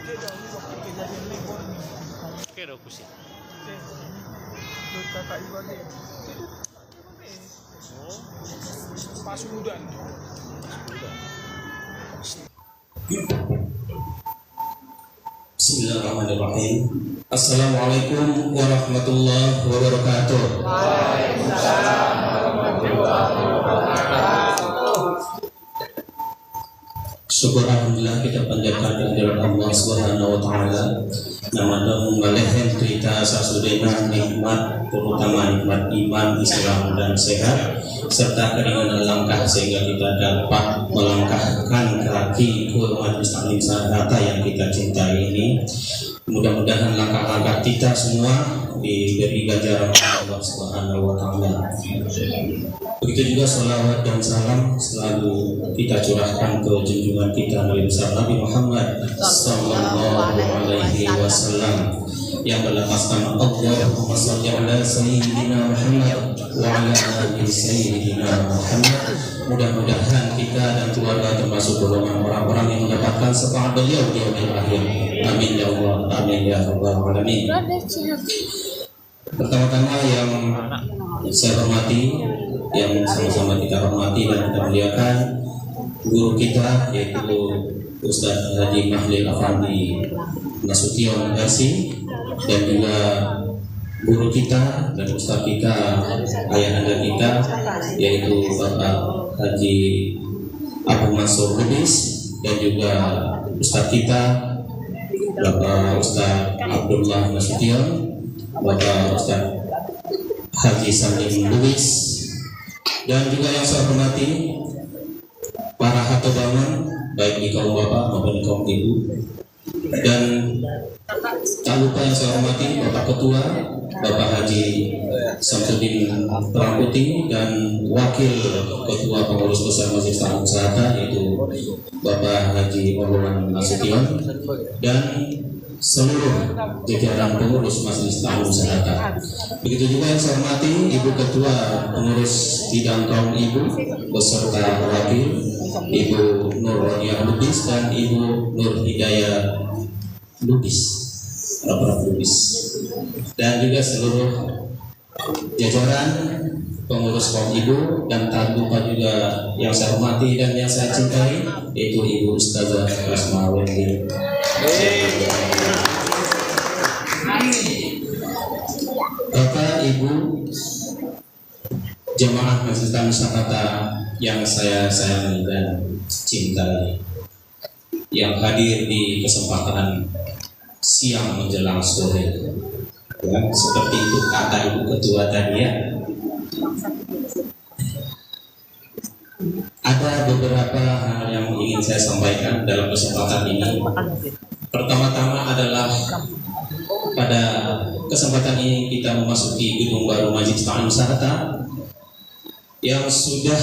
Kira ko siya. Pasudan. Bismillahirrahmanirrahim. Assalamualaikum warahmatullahi wabarakatuh. Waalaikumsalam warahmatullahi wabarakatuh. Syukur alhamdulillah kita panjatkan kehadirat Allah Subhanahu wa taala. Nama mengalihkan cerita sasudena nikmat, terutama nikmat iman, Islam dan sehat, serta keringanan langkah sehingga kita dapat melangkahkan kaki ke majelis taklim sahada yang kita cintai ini. Mudah-mudahan langkah-langkah kita semua diberi ganjaran Allah Subhanahu wa taala. Begitu juga salawat dan salam selalu kita curahkan ke junjungan kita Nabi besar Nabi Muhammad sallallahu alaihi wasallam yang berlafazkan Allahumma shalli ala sayyidina Muhammad wa ala ali sayyidina Muhammad. Mudah-mudahan kita dan keluarga termasuk golongan orang-orang yang mendapatkan syafaat beliau di yaumil akhir. Amin ya Allah, amin ya rabbal alamin. Pertama-tama yang saya hormati, yang sama-sama kita hormati dan kita muliakan, guru kita yaitu Ustaz Haji Mahlil Afandi Nasution Garsi, dan juga guru kita dan Ustaz kita, ayahanda kita yaitu Bapak Haji Abu Mansur Lubis, dan juga Ustaz kita Bapak Ustaz Abdullah Nasution, Bapak Ustaz Haji Salim Lubis, dan juga yang saya hormati para hatobaman baik di kaum bapak maupun di kaum ibu, dan tak lupa yang saya hormati Bapak Ketua Bapak Haji Samsudin Prangkuti, dan Wakil Ketua Pengurus Besar Majelis Taklim Sahada yaitu Bapak Haji Orwan Nasution, dan seluruh jajaran pengurus Majelis Taklim Sahada. Begitu juga yang saya hormati Ibu Ketua Pengurus Bidang Kaum Ibu beserta wakil Ibu Nur Rodia Lubis dan Ibu Nur Hidayah Lubis, Lubis, dan juga seluruh jajaran pengurus kaum ibu, dan tak lupa juga yang saya hormati dan yang saya cintai yaitu Ibu Ustazah Rasma Wendy. Bapak Ibu jemaah Majelis Taklim Sahada yang saya sayangi dan cintai, yang hadir di kesempatan siang menjelang sore, ya, seperti itu kata Ibu Ketua tadi ya. Ada beberapa hal yang ingin saya sampaikan dalam kesempatan ini. Pertama-tama adalah pada kesempatan ini kita memasuki gedung baru Majelis Taklim Sahada yang sudah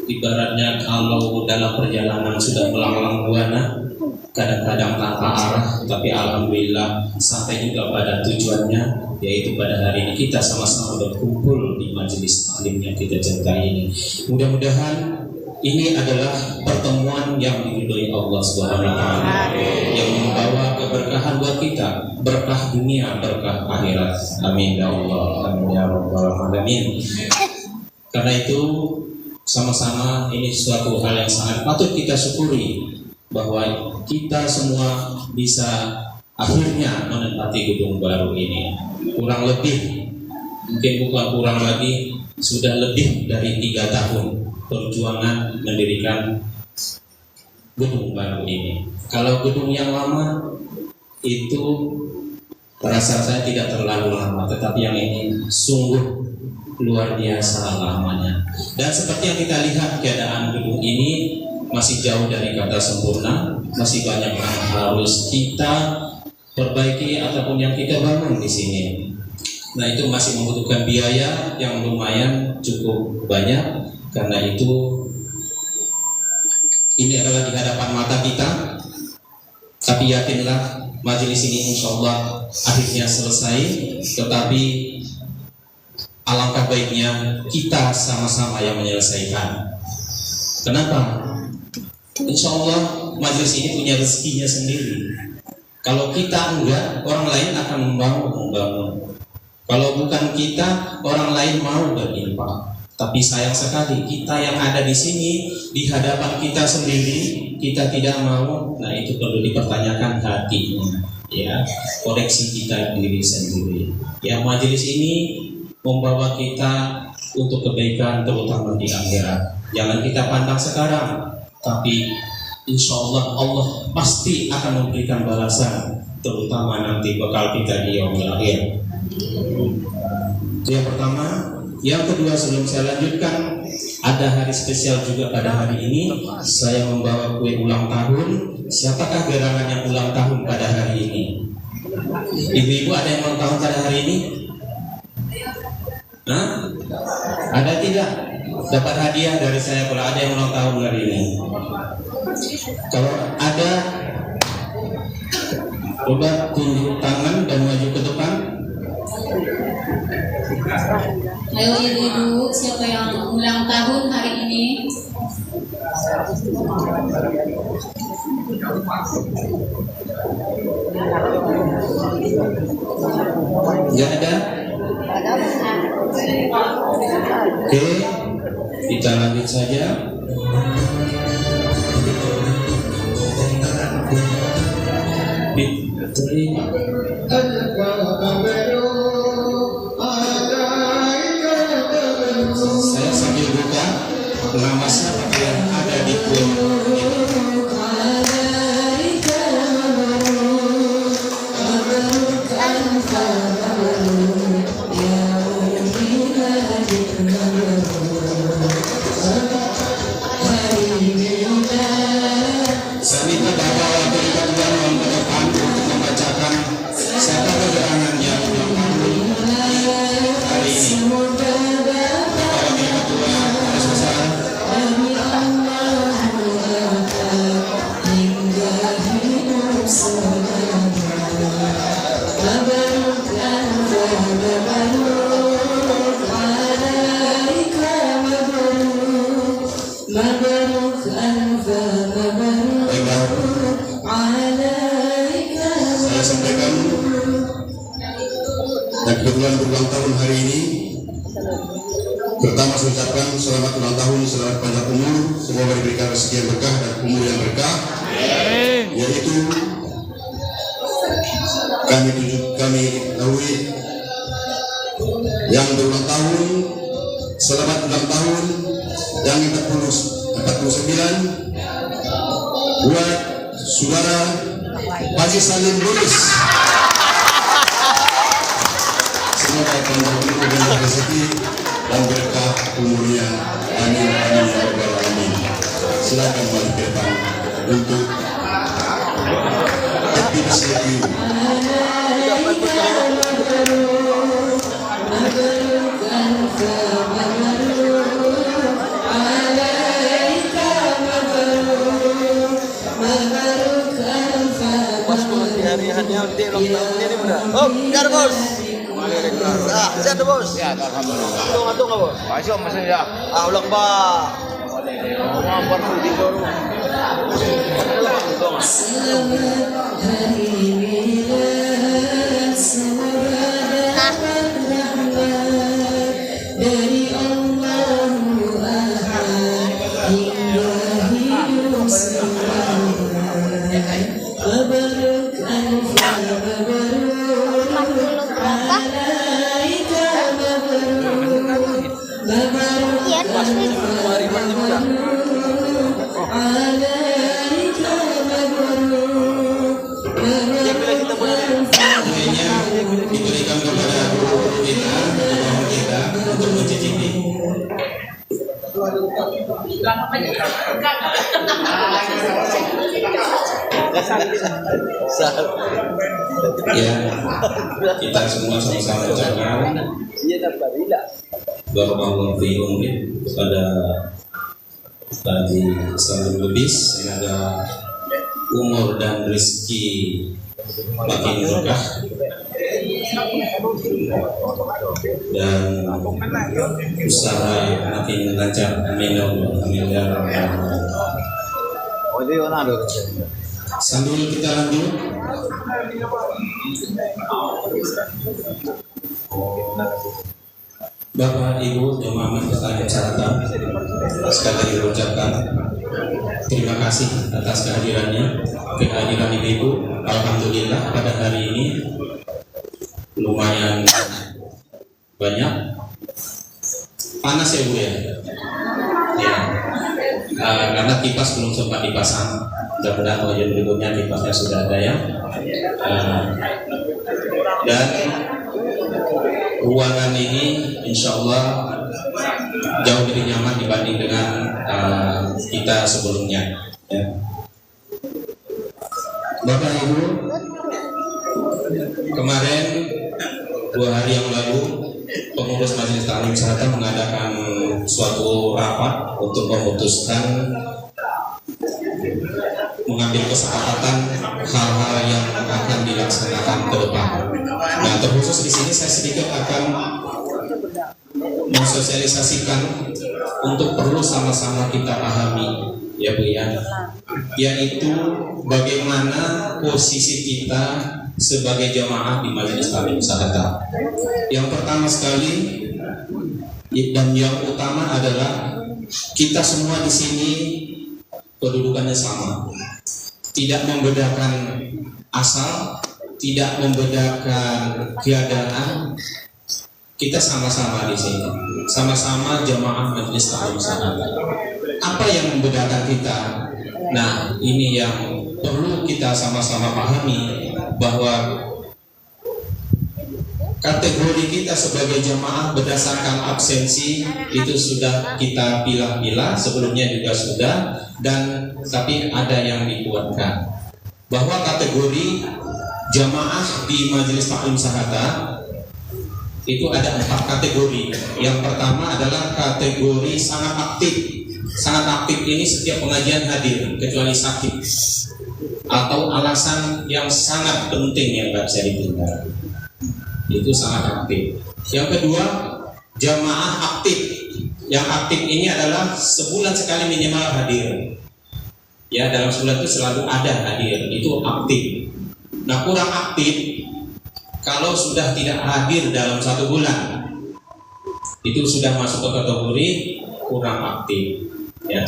ibaratnya kalau dalam perjalanan sudah melanglang buana, kadang-kadang tanpa arah, tapi alhamdulillah sampai juga pada tujuannya, yaitu pada hari ini kita sama-sama berkumpul di majelis taklim yang kita cintai ini. Mudah-mudahan ini adalah pertemuan yang diridhoi Allah Subhanahu wa taala, yang membawa keberkahan buat kita, berkah dunia, berkah akhirat. Amin ya Allah, amin ya rabbal alamin. Karena itu sama-sama ini suatu hal yang sangat patut kita syukuri, bahwa kita semua bisa akhirnya menempati gedung baru ini. Kurang lebih, mungkin bukan kurang lagi, sudah lebih dari 3 tahun perjuangan mendirikan gedung baru ini. Kalau gedung yang lama itu rasa saya tidak terlalu lama, tetapi yang ini sungguh luar biasa lamanya. Dan seperti yang kita lihat, keadaan gedung ini masih jauh dari kata sempurna, masih banyak yang harus kita perbaiki ataupun yang kita bangun di sini. Nah, itu masih membutuhkan biaya yang lumayan cukup banyak. Karena itu ini adalah di hadapan mata kita, tapi yakinlah majelis ini insya Allah akhirnya selesai. Tetapi alangkah baiknya kita sama-sama yang menyelesaikan. Kenapa? insya Allah majelis ini punya rezekinya sendiri. Kalau kita enggak, orang lain akan membangun. Kalau bukan kita, orang lain mau berlimpah. Tapi sayang sekali kita yang ada di sini di hadapan kita sendiri kita tidak mau. Nah itu perlu dipertanyakan hatinya, ya, koreksi kita diri sendiri. Ya, majelis ini membawa kita untuk kebaikan terutama di akhirat. Jangan kita pandang sekarang, tapi insya Allah pasti akan memberikan balasan, terutama nanti bekal kita di yaumil akhir. Itu yang pertama. Yang kedua, sebelum saya lanjutkan, ada hari spesial juga pada hari ini. Saya membawa kue ulang tahun. Siapakah gerangan yang ulang tahun pada hari ini? Ibu-ibu ada yang ulang tahun pada hari ini? Hah? Ada tidak? Dapat hadiah dari saya kalau ada yang ulang tahun hari ini. Kalau ada, coba tunjuk tangan dan maju ke depan. Ayo ibu-ibu, siapa yang ulang tahun hari ini? Tidak ada? Oke, kita lanjut saja. Saya sambil buka nama siapa yang ada di kue. Saya minta Bapak Wakil Ketua mohon ke depan untuk membacakan siapa gerangan yang ulang tahun hari ini. Bapak Wakil Ketua harus besar. Saya sampaikan dan kebetulan berulang tahun hari ini. Pertama saya ucapkan selamat ulang tahun, selamat panjang umur, semoga diberikan rezeki yang berkah dan umur yang berkah. Yaitu kami ketahui yang berulang tahun, selamat ulang tahun yang 49 buat saudara Haji Salim Lubis. Semoga panjang umur dan rezeki dan berkah umurnya. Amin amin ya rabbal alamin. Silakan balik ke depan untuk aktivitas review. Oh, biar bos. Ah, siap bos. Ya, alhamdulillah. Atung bos. Masih masih ya. Ah, ulang ba. Diberikan kepada kita untuk mencicipi. Ya, kita semua sama-sama ucapkan barakallahu fiikum kepada Haji Salim Lubis, semoga umur dan rezeki makin berkah dan usaha makin lancar. Amin ya rabbal alamin. Sambil kita lanjut, Bapak Ibu jemaah Masjid Syahata, sekali lagi mengucapkan terima kasih atas kehadiran Ibu. Alhamdulillah pada hari ini lumayan banyak. Panas ya Bu ya? Ya. Karena kipas belum sempat dipasang. Mudah-mudahan ujian berikutnya kipasnya sudah ada ya. Dan ruangan ini insya Allah jauh lebih nyaman dibanding dengan kita sebelumnya ya. Bapak Ibu, kemarin 2 hari yang lalu pengurus Majelis Taklim Syahata mengadakan suatu rapat untuk memutuskan mengambil kesepakatan hal-hal yang akan dilaksanakan ke depan. Nah, terkhusus di sini saya sedikit akan mensosialisasikan untuk perlu sama-sama kita pahami ya Bu ya, yaitu bagaimana posisi kita sebagai jamaah di Majelis Taklim Syahata. Yang pertama sekali dan yang utama adalah kita semua di sini kedudukannya sama, tidak membedakan asal, tidak membedakan keadaan. Kita sama-sama di sini, sama-sama jamaah Majelis Taklim Syahata. Apa yang membedakan kita? Nah, ini yang perlu kita sama-sama pahami, bahwa kategori kita sebagai jamaah berdasarkan absensi itu sudah kita pilah-pilah, sebelumnya juga sudah, dan tapi ada yang dikuatkan bahwa kategori jamaah di Majelis Taklim Syahata itu ada 4 kategori. Yang pertama adalah kategori sangat aktif. Sangat aktif ini setiap pengajian hadir kecuali sakit atau alasan yang sangat penting yang nggak bisa ditinggal. Itu sangat aktif. Yang kedua, jamaah aktif. Yang aktif ini adalah sebulan sekali minimal hadir. Ya, dalam sebulan itu selalu ada hadir. Itu aktif. Nah, kurang aktif kalau sudah tidak hadir dalam 1 bulan, itu sudah masuk ke kategori kurang aktif. Ya.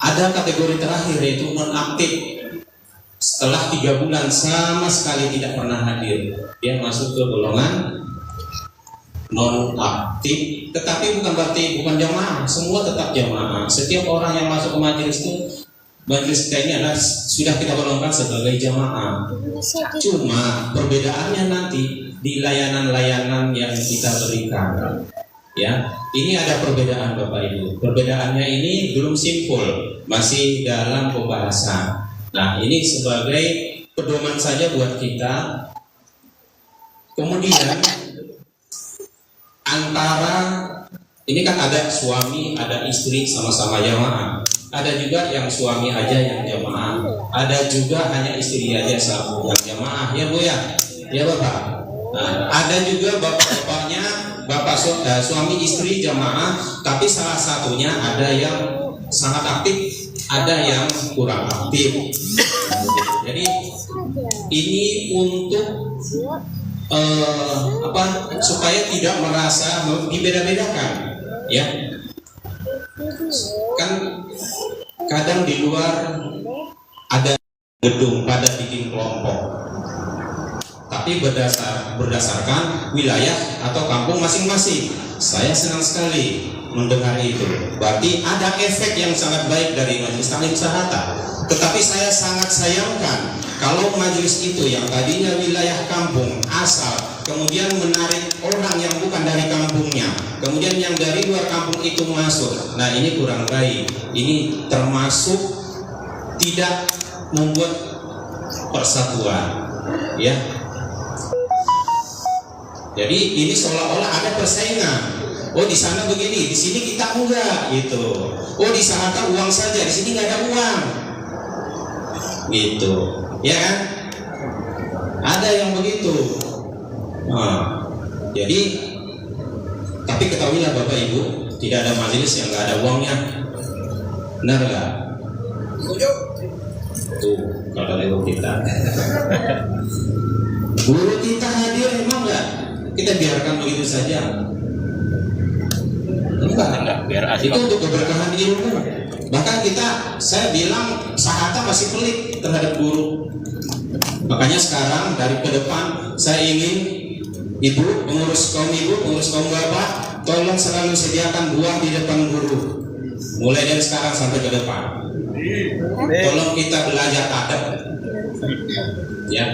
Ada kategori terakhir yaitu non aktif. Setelah 3 bulan sama sekali tidak pernah hadir, dia masuk ke golongan non aktif. Tetapi bukan berarti bukan jamaah, semua tetap jamaah. Setiap orang yang masuk ke majelis itu, majelis kita ini adalah sudah kita golongkan sebagai jamaah. Cuma perbedaannya nanti di layanan-layanan yang kita berikan. Ya, ini ada perbedaan Bapak Ibu. Perbedaannya ini belum simpul, masih dalam pembahasan. Nah, ini sebagai pedoman saja buat kita. Kemudian antara ini kan ada suami, ada istri sama-sama jamaah. Ada juga yang suami aja yang jamaah. Ada juga hanya istri aja yang jamaah. Ya Bu ya, ya Bapak. Nah, ada juga bapak-bapaknya, suami istri jamaah, tapi salah satunya ada yang sangat aktif, ada yang kurang aktif. Jadi ini untuk supaya tidak merasa dibeda-bedakan, ya. Kan kadang di luar ada gedung pada bikin kelompok, tapi berdasarkan wilayah atau kampung masing-masing. Saya senang sekali mendengar itu. Berarti ada efek yang sangat baik dari Majelis Taklim Syahata. Tetapi saya sangat sayangkan kalau majelis itu yang tadinya wilayah kampung asal, kemudian menarik orang yang bukan dari kampungnya, kemudian yang dari luar kampung itu masuk. Nah, ini kurang baik. Ini termasuk tidak membuat persatuan, ya. Jadi ini seolah-olah ada persaingan. Oh, di sana begini, di sini kita enggak gitu. Oh, di sana uang saja, di sini nggak ada uang. Gitu. Ya kan? Ada yang begitu. Nah, jadi tapi ketahuilah Bapak Ibu, tidak ada majelis yang nggak ada uangnya. Benar nggak? Tuh kata guru kita. Guru kita hadir emang enggak? Kita biarkan begitu saja. Enggak, biar itu asal. untuk keberkahan ilmu. Bahkan saya bilang sahata masih pelit terhadap guru. Makanya sekarang dari ke depan saya ingin ibu, pengurus kaum bapak, tolong selalu sediakan buah di depan guru. Mulai dari sekarang sampai ke depan. Tolong kita belajar adab. Ya,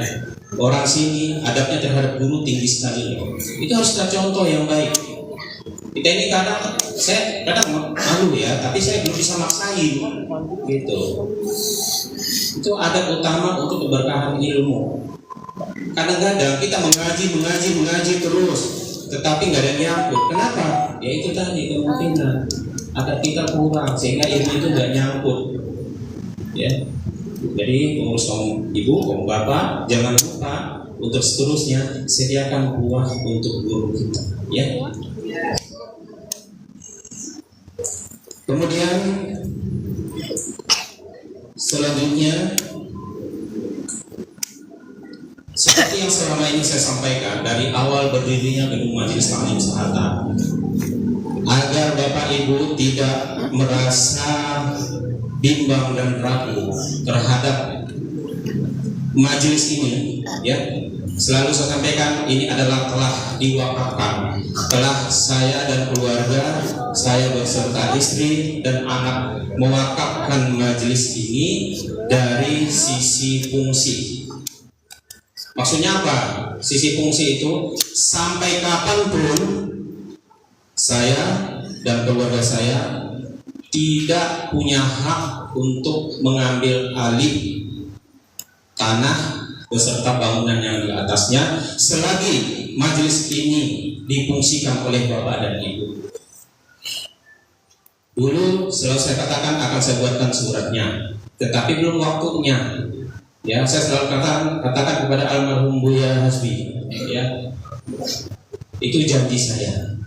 orang sini adabnya terhadap guru tinggi sekali. Itu harus kita contoh yang baik. Kita ini saya kadang malu ya, tapi saya belum bisa maksain gitu. Itu adab utama untuk keberkahan ilmu. Kadang-kadang kita mengaji terus, tetapi nggak ada yang nyangkut. Kenapa? Ya itu tadi kemungkinan adab kita kurang sehingga ilmu itu nggak nyangkut. Ya, jadi pengurus kaum ibu, kaum bapak, jangan lupa untuk seterusnya sediakan buah untuk guru kita. Ya. Kemudian selanjutnya seperti yang selama ini saya sampaikan dari awal berdirinya gedung Majelis Taklim Sahata, agar Bapak Ibu tidak merasa bimbang dan ragu terhadap majelis ini, ya. Selalu saya sampaikan ini adalah telah diwakafkan, telah saya dan keluarga saya beserta istri dan anak mewakafkan majelis ini dari sisi fungsi. Maksudnya apa? Sisi fungsi itu sampai kapanpun saya dan keluarga saya tidak punya hak untuk mengambil alih tanah beserta bangunan yang di atasnya selagi majelis ini difungsikan oleh Bapak dan Ibu. Dulu selalu saya katakan akan saya buatkan suratnya, tetapi belum waktunya. Ya, saya selalu katakan kepada almarhum Buya Hasbi, ya, itu janji saya.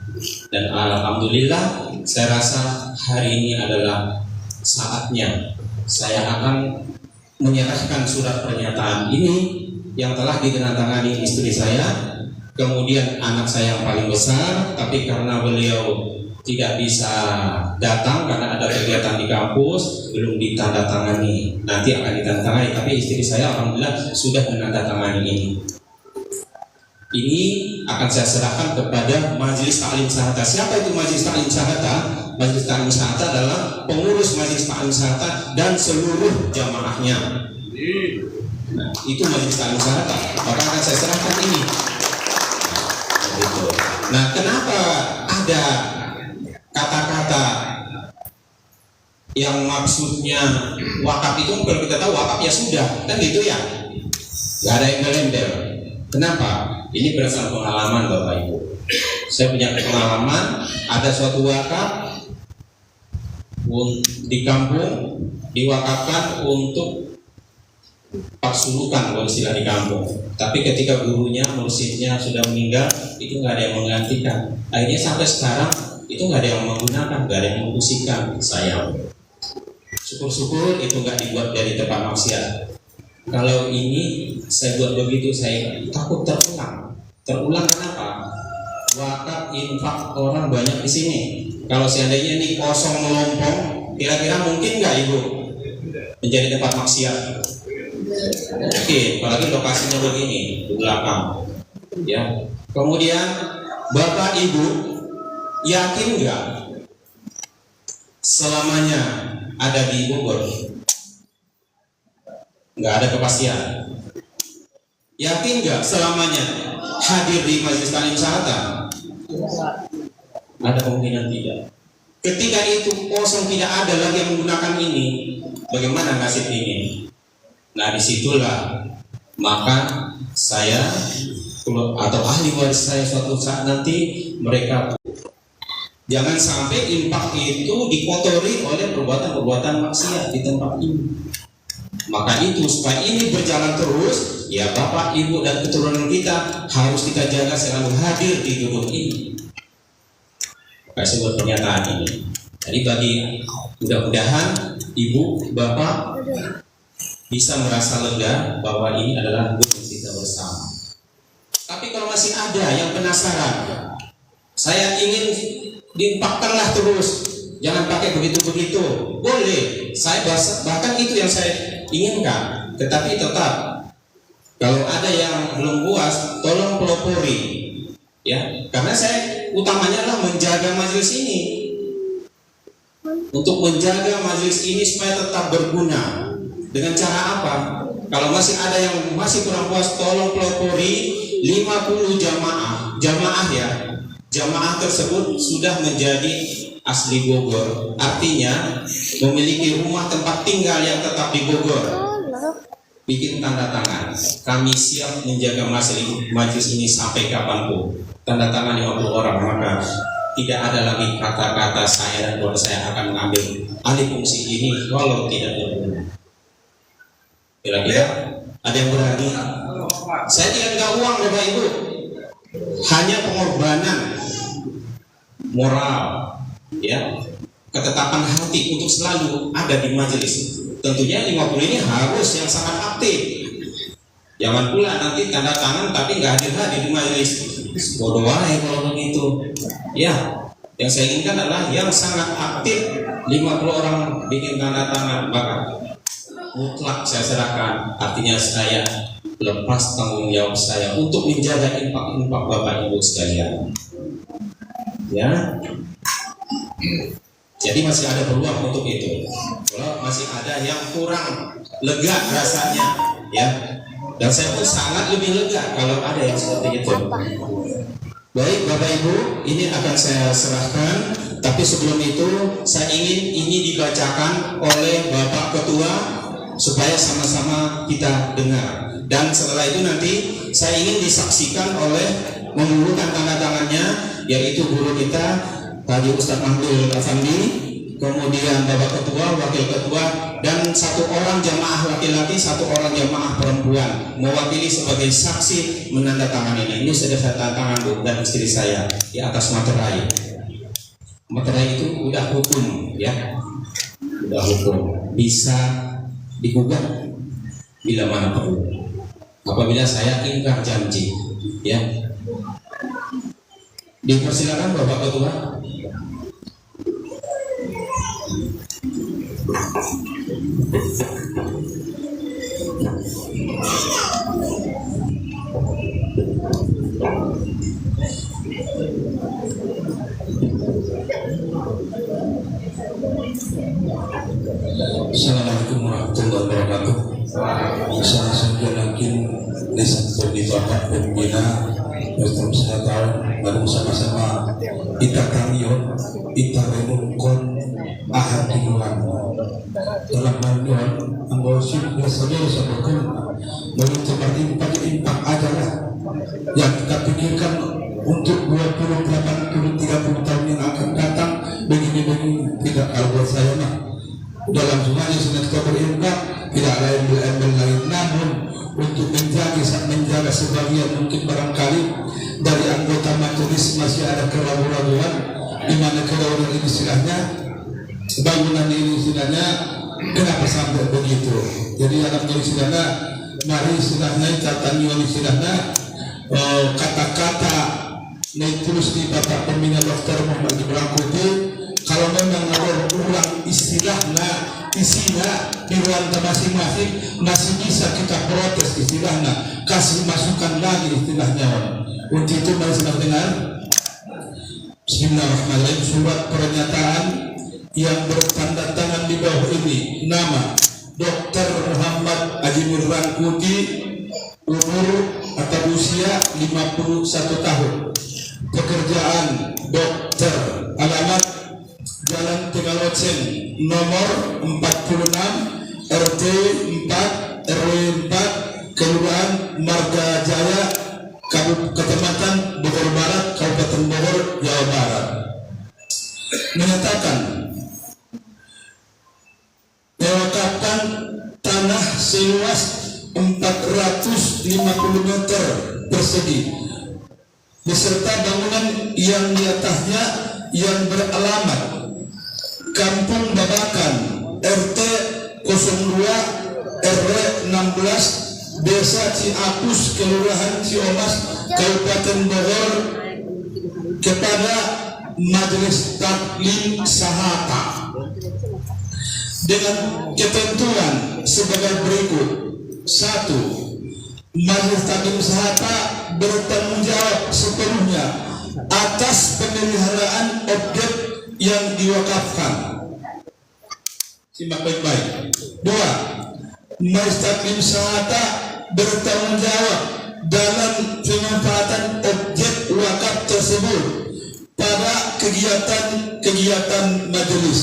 Dan alhamdulillah, saya rasa hari ini adalah saatnya saya akan menyerahkan surat pernyataan ini yang telah ditandatangani istri saya, kemudian anak saya yang paling besar, tapi karena beliau tidak bisa datang karena ada kegiatan di kampus, belum ditandatangani. Nanti akan ditandatangani, tapi istri saya alhamdulillah sudah menandatangani ini. Ini akan saya serahkan kepada Majelis Taklim Sahata. Siapa itu Majelis Taklim Sahata? Majelis Taklim Sahata adalah pengurus Majelis Taklim Sahata dan seluruh jamaahnya. Nah, itu Majelis Taklim Sahata. Maka akan saya serahkan ini. Nah, kenapa ada kata-kata yang maksudnya wakaf itu? Kalau kita tahu wakaf ya sudah, kan gitu ya. Gak ada yang embel-embel. Kenapa? Ini berdasarkan pengalaman Bapak Ibu. Saya punya pengalaman, ada suatu wakaf di kampung diwakafkan untuk paksulukan kalau istilah di kampung. Tapi ketika gurunya, mursyidnya sudah meninggal, itu nggak ada yang menggantikan. Akhirnya sampai sekarang itu nggak ada yang menggunakan, nggak ada yang memfungsikan. Sayang. Syukur-syukur itu nggak dibuat dari tempat maksiat. Kalau ini saya buat begitu, saya takut terulang. Terulang kenapa? Wakaf infak orang banyak di sini. Kalau seandainya ini kosong melompong, kira-kira mungkin nggak Ibu menjadi tempat maksiat? Oke, apalagi lokasinya begini di belakang. Ya. Kemudian Bapak Ibu yakin nggak selamanya ada di Bogor? Nggak ada kepastian. Yakin nggak selamanya hadir di Majelis Taklim Sahata? Ada kemungkinan tidak. Ketika itu kosong, tidak ada lagi yang menggunakan ini, bagaimana nasib ini? Nah, disitulah maka saya atau ahli waris saya suatu saat nanti mereka jangan sampai infak itu dikotori oleh perbuatan-perbuatan maksiat di tempat ini. Maka itu supaya ini berjalan terus, ya Bapak, Ibu dan keturunan kita harus kita jaga selalu hadir di gedung ini. Maka saya buat pernyataan ini. Jadi bagi mudah-mudahan Ibu, Bapak bisa merasa lega bahwa ini adalah gunung kita bersama. Tapi kalau masih ada yang penasaran, saya ingin diimpakkanlah terus, jangan pakai begitu-begitu. Boleh, saya bahkan itu yang saya inginkan. Tetapi tetap, kalau ada yang belum puas, tolong pelopori, ya. Karena saya utamanya adalah menjaga majelis ini, untuk menjaga majelis ini supaya tetap berguna. Dengan cara apa? Kalau masih ada yang masih kurang puas, tolong pelopori 50 jamaah ya. Jamaah tersebut sudah menjadi asli Bogor, artinya memiliki rumah tempat tinggal yang tetap di Bogor. Bikin tanda tangan, kami siap menjaga majelis ini sampai kapanpun. Tanda tangan 50 orang, maka tidak ada lagi kata-kata saya dan keluarga saya akan mengambil alih fungsi ini walau tidak berguna. Kira-kira ada yang berani? Saya tidak minta uang Bapak Ibu, hanya pengorbanan moral, ya, ketetapan hati untuk selalu ada di majelis. Tentunya 50 ini harus yang sangat aktif. Jangan pula nanti tanda tangan tapi nggak hadir di majelis. Bodoh aja kalau begitu. Ya, yang saya inginkan adalah yang sangat aktif. 50 orang bikin tanda tangan, maka mutlak saya serahkan. Artinya saya lepas tanggung jawab saya untuk menjaga impak Bapak Ibu sekalian. Ya. Jadi masih ada peluang untuk itu. Kalau masih ada yang kurang lega rasanya, ya. Dan saya pun sangat lebih lega kalau ada yang seperti itu. Baik Bapak Ibu, ini akan saya serahkan. Tapi sebelum itu saya ingin ini dibacakan oleh Bapak Ketua supaya sama-sama kita dengar. Dan setelah itu nanti saya ingin disaksikan oleh mengumpulkan tanda tangannya, yaitu guru kita Haji Ustadz Mahlil Afandi, kemudian Bapak Ketua, Wakil Ketua, dan satu orang jamaah laki-laki, satu orang jamaah perempuan mewakili sebagai saksi menandatangani ini. Ini sudah saya tanda tangan Bu dan istri saya di atas materai. Materai itu udah hukum, ya, udah hukum, bisa digugat bila mana perlu. Apabila saya ingkar janji, ya. Dipersilakan Bapak Ketua. Assalamualaikum warahmatullahi wabarakatuh. Saya sudah yakin desa sebagai bapak pembina bertemu saya tahu baru sama-sama kita kamion kita renungkan ahad di luar dalam manual anggosip biasanya disebutkan baru seperti impak aja lah yang kita pikirkan untuk 20, 80, 30 tahun yang akan datang begini-begini. Tidak, kalau buat saya mah dalam semuanya sudah kita berimpak, tidak ada yang ambil lain. Namun untuk menjaga sebagian mungkin barangkali dari anggota majelis masih ada keraguan-raguan di mana keraguan ini istilahnya bangunan ini istilahnya kenapa sampai begitu. Jadi alhamdulillah istilahnya mari istilahnya catatan istilahnya kata-kata naik terus di Bapak Pembina Dr. Muhammad Ibrahim Kuti. Kalau memang ada ulang istilahnya isinya di ruang masing-masing masih bisa kita protes istilahnya, kasih masukan lagi istilahnya. Untuk itu mari kita dengar Bismillahirrahmanirrahim, surat pernyataan yang bertanda tangan di bawah ini. Nama Dr. Muhammad Ajimur Rangkuti, umur atau usia 51 tahun, pekerjaan dokter, alamat Jalan Tegalocen nomor 46 RT 4 RW 4 Kelurahan Marga Jaya Kecamatan Bogor Barat Kabupaten Bogor Jawa Barat, menyatakan mewakafkan tanah seluas 450 meter persegi beserta bangunan yang di atasnya yang beralamat Kampung Babakan RT 0 RW 16 Desa Ciapus, Kelurahan Ciomas, Kabupaten Bogor, kepada Majelis Taklim Sahata dengan ketentuan sebagai berikut. 1. Majelis Taklim Sahata bertanggung jawab sepenuhnya atas pemeliharaan objek yang diwakafkan. Simak baik-baik. 2. Majelis Taklim Sahata bertanggung jawab dalam pemanfaatan objek wakaf tersebut pada kegiatan-kegiatan majelis.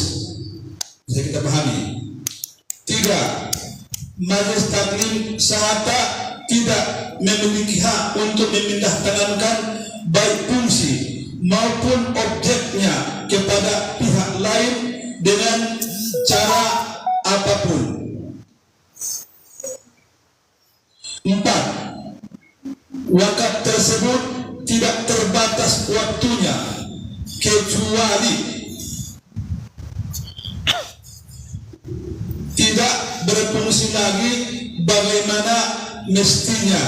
Bisa kita pahami. 3. Majelis Taklim Sahata tidak memiliki hak untuk memindahtangankan baik fungsi maupun objeknya kepada pihak lain dengan cara apapun. 4. Wakaf tersebut tidak terbatas waktunya kecuali tidak berfungsi lagi bagaimana mestinya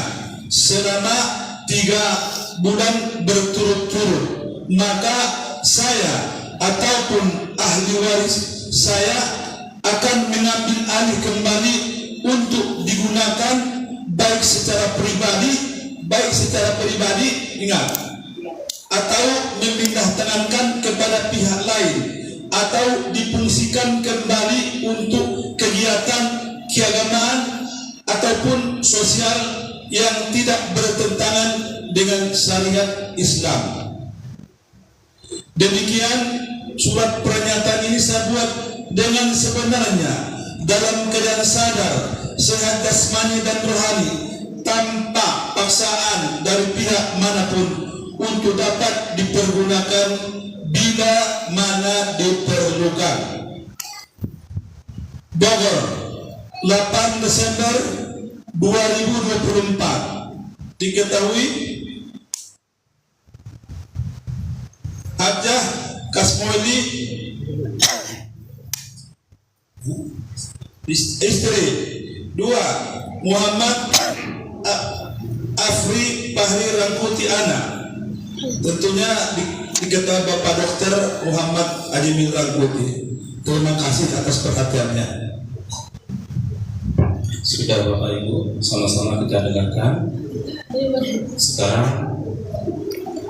selama 3 bulan berturut-turut, maka saya ataupun ahli waris saya akan mengambil alih kembali untuk digunakan baik secara pribadi ingat, atau memindah tangankan kepada pihak lain, atau difungsikan kembali untuk kegiatan keagamaan ataupun sosial yang tidak bertentangan dengan syariat Islam. Demikian surat pernyataan ini saya buat dengan sebenarnya dalam keadaan sadar, sehat jasmani dan rohani, tanpa paksaan dari pihak manapun, untuk dapat dipergunakan bila mana diperlukan. Bogor, 8 Desember 2024. Diketahui Hajah Kasmoili istri. 2. Muhammad Afri Fahri Rangkuti anak. Tentunya diketahui Bapak Dokter Muhammad Ajimil Rangkuti. Terima kasih atas perhatiannya. Sudah Bapak Ibu, sama-sama kita dengarkan. Sekarang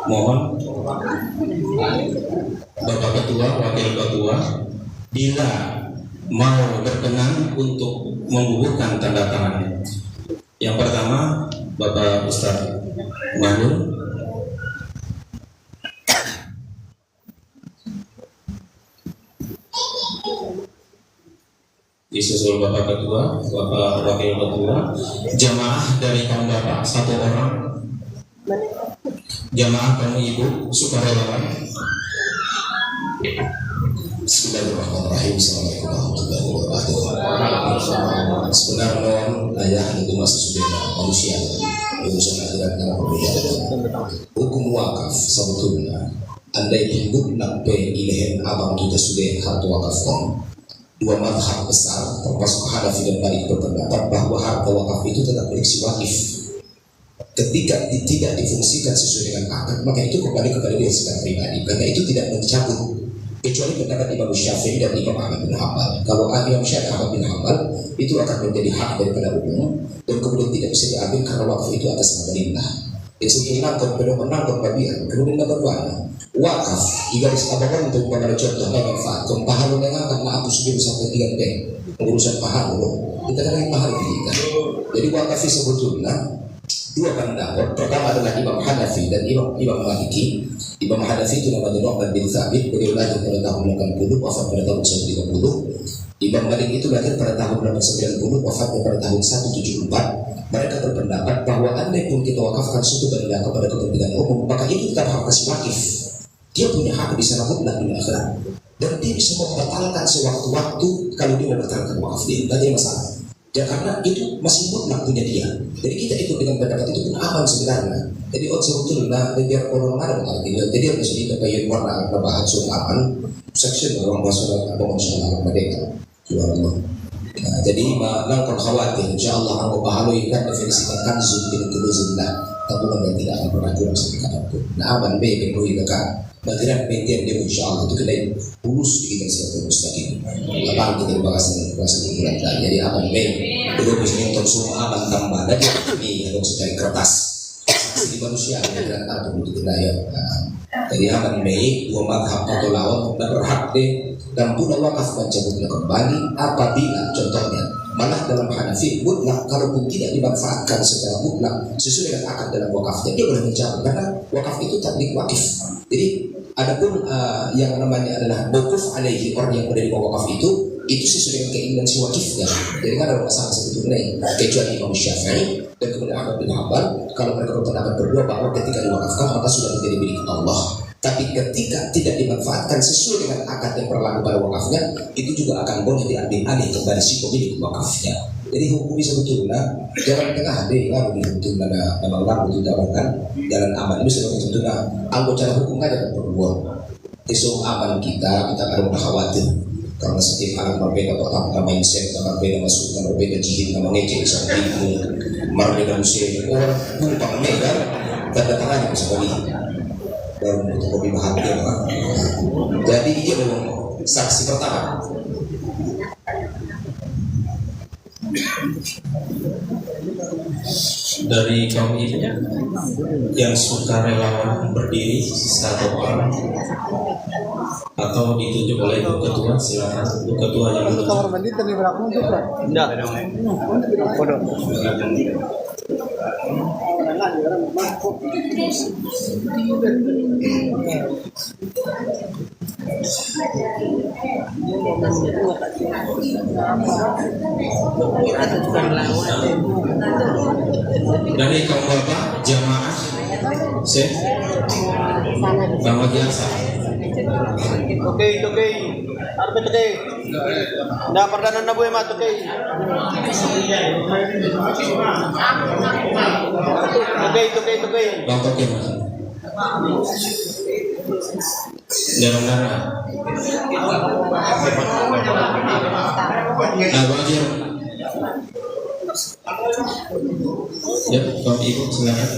mohon Bapak Ketua, Wakil Ketua, bila mau berkenan untuk menggugurkan tanda tangannya. Yang pertama, Bapak Ustaz Mahlul. Disusul Bapak Ketua, Bapak Wakil Ketua, jamaah dari kaum Bapak 1 orang, jamaah kaum Ibu sukarelawan. Bismillahirrahmanirrahim. Assalamualaikum warahmatullahi wabarakatuh. Sebenarnya ayah itu masih sudah manusia, urusan akhiratnya berbeda. Hukum wakaf sebetulnya andai timbul nampe ilahen abang kita sudah harta wakafkan. 2 mazhab besar termasuk Hanafi dan Malik berpendapat bahwa harta wakaf itu tetap milik si wakif. Ketika tidak difungsikan sesuai dengan akad, maka itu kembali kepada dia secara pribadi, karena itu tidak mencabut, kecuali pendapat Imam Syafi'i dan Imam Ahmad bin Hanbal. Kalau Imam Syafi'i Ahmad bin Hanbal itu akan menjadi hak daripada umum dan kemudian tidak bisa diambil karena wakaf itu atas nama lillah. Jadi sebenarnya kalau menang berbagian, kemudian berbuana wakaf jika disababkan untuk pada contoh manfaat kempahalu dengan karena aku sudah sampai 3 t urusan pahalu kita kan yang pahalu kita. Jadi wakaf sebetulnya 2 pendapat. Pertama adalah Imam Hanafi dan Imam Maliki. Imam Hanafi itu namanya Nu'man bin Thabit, beliau lahir pada tahun 80, wafat pada tahun 130. Imam Malik itu lahir pada tahun 890, wafatnya pada tahun 174. Mereka berpendapat bahwa andai pun kita wakafkan suatu benda kepada kepentingan umum, maka itu tetap hak si wakif. Dia punya hak di sana mutlak di akhirat, dan dia bisa membatalkan sewaktu-waktu kalau dia membatalkan wakaf dia, tidak ada masalah. Ya karena itu masih mutlak punya dia. Jadi kita ikut dengan pendapat itu pun aman sebenarnya. Jadi sebetulnya biar orang ada artinya. Jadi harus kita bayar warna bahas aman section orang masalah abang masalah mereka. Subhanallah. Nah, jadi nangkon khawatir, insya Allah aku pahalui kan definisikan kanzun dengan kunuzillah, tabungan yang tidak akan pernah kurang sampai kapanpun. Nah, aman be penuhi kakak, bagian penting dia insya Allah itu kedai lulus di kita satu mustaqim. Lapang kita bahas bulan tadi, jadi aman be, dulu bisnis untuk semua aman tambah dan ini harus cari kertas. Di manusia yang atau untuk budaya. Jadi aman be, dua madhab atau lawan dan berhak deh. Dan pula wakaf mencabutnya kembali apabila contohnya malah dalam Hanafi mutlak kalaupun tidak dimanfaatkan secara mutlak sesuai dengan akad dalam wakafnya dia boleh mencabut karena wakaf itu taklik wakif. Jadi adapun yang namanya adalah wukuf alaihi orang yang berada di wakaf itu sesuai dengan keinginan si wakifnya. Jadi kan ada masalah seperti ini kecuali Imam Syafi'i dan kemudian Ahmad bin Hanbal kalau mereka berpendapat berdua bahwa ketika diwakafkan maka sudah menjadi milik Allah. Tapi ketika tidak dimanfaatkan sesuai dengan akad yang berlaku pada wakafnya, itu juga akan boleh diambil alih kembali si pemilik wakafnya. Jadi hukum sebetulnya jalan tengah deh, kalau dihukum mana memang lalu itu kan jalan aman itu sebetulnya anggota cara hukum ada perluan. Isu aman kita harus khawatir karena setiap anak berbeda pertama mindset, berbeda masukan, berbeda jihad, ngecek sampai berbeda usia orang bukan mereka tanda tangannya bisa balik. Dan untuk lebih bahagia. Jadi ini adalah saksi pertama. Dari kaum ibu yang suka relawan berdiri satu orang atau ditunjuk oleh ibu ketua, silakan ibu ketua yang menunjuk. Dari kaum bapak jamaah Syekh Bang Wagiasa. Oke. Arbe today. Na perdana na buhay mat okay. Okay. Bang Toke mas. Darah. Bang Jir. Ya, kaum ibu silakan.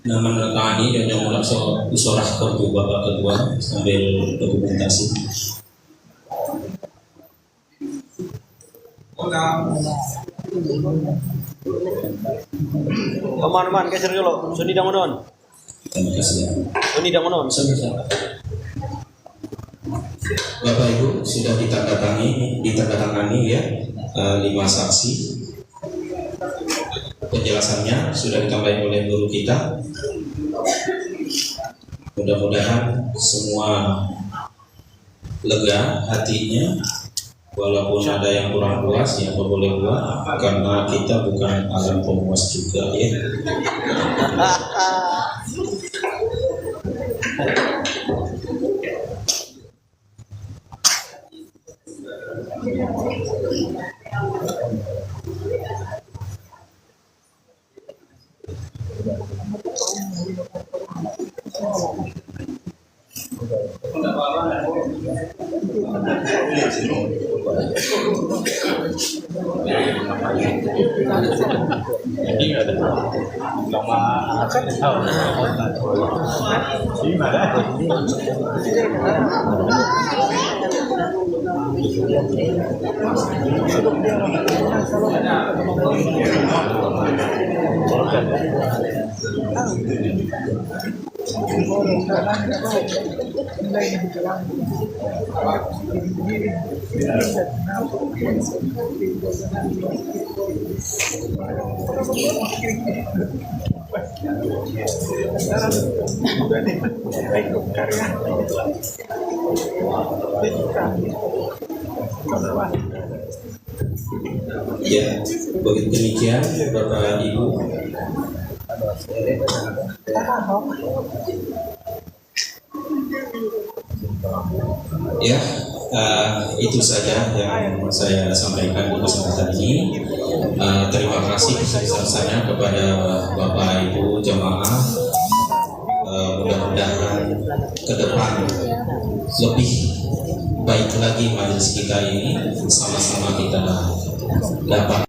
Nah, menandatangani dan yang melaksanakan isorah kartu bapak kedua sambil dokumentasi. Teman-teman, geser dulu. Suni dangunon. Terima kasih. Suni dangunon. Bapak Ibu sudah ditandatangani ya 5 saksi. Penjelasannya sudah ditambahin oleh guru kita. Mudah-mudahan semua lega hatinya, walaupun ada yang kurang puas ya boleh buat, karena kita bukan alam pemuas juga ya. Ya, begitu demikian Bapak Ibu. Ya, itu saja yang saya sampaikan di kesempatan ini. Terima kasih sebesar-besarnya kepada Bapak Ibu jamaah. Mudah-mudahan ke depan lebih baik lagi majelis kita ini, sama-sama kita dapat